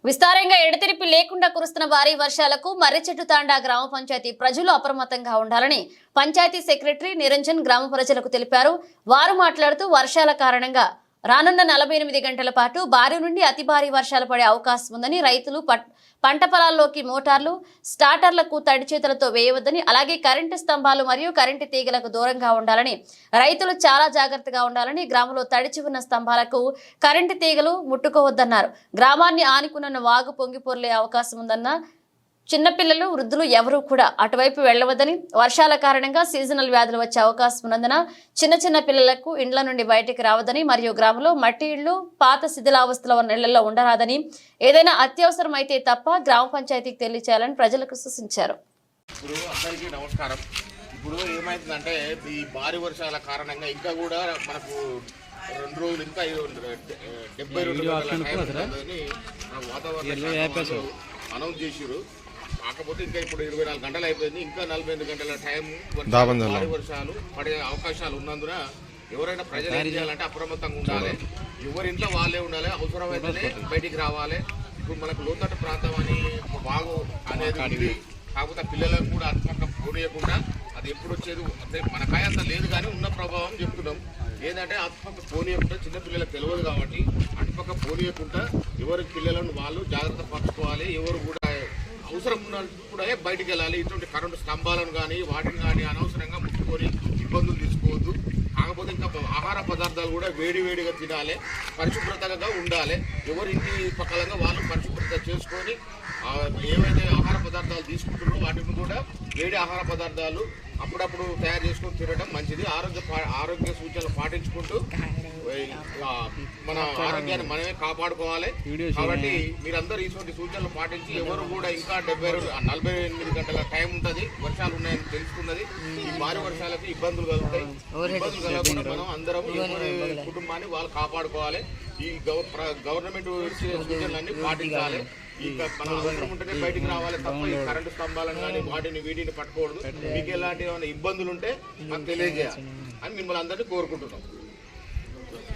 విస్తారంగా ఎడతెరిపి లేకుండా కురుస్తున్న భారీ వర్షాలకు మర్రిచెట్టు తాండా గ్రామ పంచాయతీ ప్రజలు అప్రమత్తంగా ఉండాలని పంచాయతీ సెక్రటరీ నిరంజన్ గ్రామ ప్రజలకు తెలిపారు. వారు మాట్లాడుతూ వర్షాల కారణంగా రానున్న 48 గంటల పాటు భారీ నుండి అతి భారీ వర్షాలు పడే అవకాశం ఉందని, రైతులు పంట పొలాల్లోకి మోటార్లు స్టార్టర్లకు తడి చేతులతో వేయవద్దని, అలాగే కరెంటు స్తంభాలు మరియు కరెంటు తీగలకు దూరంగా ఉండాలని, రైతులు చాలా జాగ్రత్తగా ఉండాలని, గ్రామంలో తడిచి ఉన్న స్తంభాలకు కరెంటు తీగలు ముట్టుకోవద్దన్నారు. గ్రామాన్ని ఆనుకున్న వాగు పొంగిపొర్లే అవకాశం ఉందన్న, చిన్నపిల్లలు వృద్ధులు ఎవరూ కూడా అటువైపు వెళ్లవద్దని, వర్షాల కారణంగా సీజనల్ వ్యాధులు వచ్చే అవకాశం ఉన్నందున చిన్న పిల్లలకు ఇండ్ల నుండి బయటికి రావద్దని, మరియు గ్రామంలో మట్టి ఇళ్లు పాత శిథిలావస్థలో ఉన్న ఇళ్లలో ఉండరాదని, ఏదైనా అవసరం అయితే తప్ప గ్రామ పంచాయతీకి తెలియచేయాలని ప్రజలకు సూచించారు. అందరికీ నమస్కారం. ఇప్పుడు ఏమైతుందంటే ఈ భారీ వర్షాల కారణంగా ఇంకా కూడా మనకు 2 రోజులు ఇంకా 72 వాతావరణ అనౌన్స్ చేసిరు. కాకపోతే ఇంకా ఇప్పుడు 24 గంటలు అయిపోయింది. ఇంకా 48 గంటల టైం భారీ వర్షాలు పడే అవకాశాలు ఉన్నందున ఎవరైనా ప్రజలు ఏం చేయాలంటే అప్రమత్తంగా ఉండాలి. ఎవరింట్లో వాళ్ళే ఉండాలి. అవసరమైతేనే బయటికి రావాలి. ఇప్పుడు మనకు లోతట్టు ప్రాంతం అని బాగు అనేది ఉంది. కాకపోతే పిల్లలకు కూడా అటుపక్క పోనీయకుండా, అది ఎప్పుడు వచ్చేది మన కాయంత లేదు కానీ ఉన్న ప్రభావం చెప్తున్నాం. ఏంటంటే అటుపక్క పోనీయకుండా, చిన్నపిల్లలకు తెలియదు కాబట్టి అటుపక్క పోనీయకుండా ఎవరి పిల్లలను వాళ్ళు జాగ్రత్త పరచుకోవాలి. ఎవరు కూడా అవసరం ఉన్నప్పుడే బయటికి వెళ్ళాలి. ఇటువంటి కరెంటు స్తంభాలను కానీ వాటిని కానీ అనవసరంగా ముట్టుకొని ఇబ్బందులు తీసుకోవద్దు. కాకపోతే ఇంకా ఆహార పదార్థాలు కూడా వేడిగా తినాలి, పరిశుభ్రతగా ఉండాలి. ఎవరి ఇంటి పక్కలంగా వాళ్ళు పరిశుభ్రత చేసుకొని ఏవైతే ఆహార పదార్థాలు తీసుకుంటున్నారో వాటిని కూడా వేడి ఆహార పదార్థాలు అప్పుడప్పుడు తయారు చేసుకొని తినడం మంచిది. ఆరోగ్య సూచనలు పాటించుకుంటూ మన ఆరోగ్యాన్ని మనమే కాపాడుకోవాలి. కాబట్టి మీరందరూ ఇటువంటి సూచనలు పాటించి ఎవరు కూడా ఇంకా 48 గంటల టైం ఉంటుంది. వర్షాలు ఉన్నాయని తెలుసుకున్నది. ఈ భారీ వర్షాలకు ఇబ్బందులు కలుగుతాయి. ఇబ్బందులు కలగకుండా మనం అందరం ఎవరి కుటుంబాన్ని వాళ్ళు కాపాడుకోవాలి. ఈ గవర్నమెంట్ ఇచ్చే సూచనలన్నీ పాటించాలి. ఇక మన అవసరం ఉంటేనే బయటికి రావాలి తప్ప ఈ కరెంటు స్తంభాలను కానీ వీటిని పట్టుకోకూడదు. మీకు ఎలాంటి ఇబ్బందులు ఉంటే మాకు తెలియజేయాలి అని మిమ్మల్ని అందరినీ కోరుకుంటున్నాం.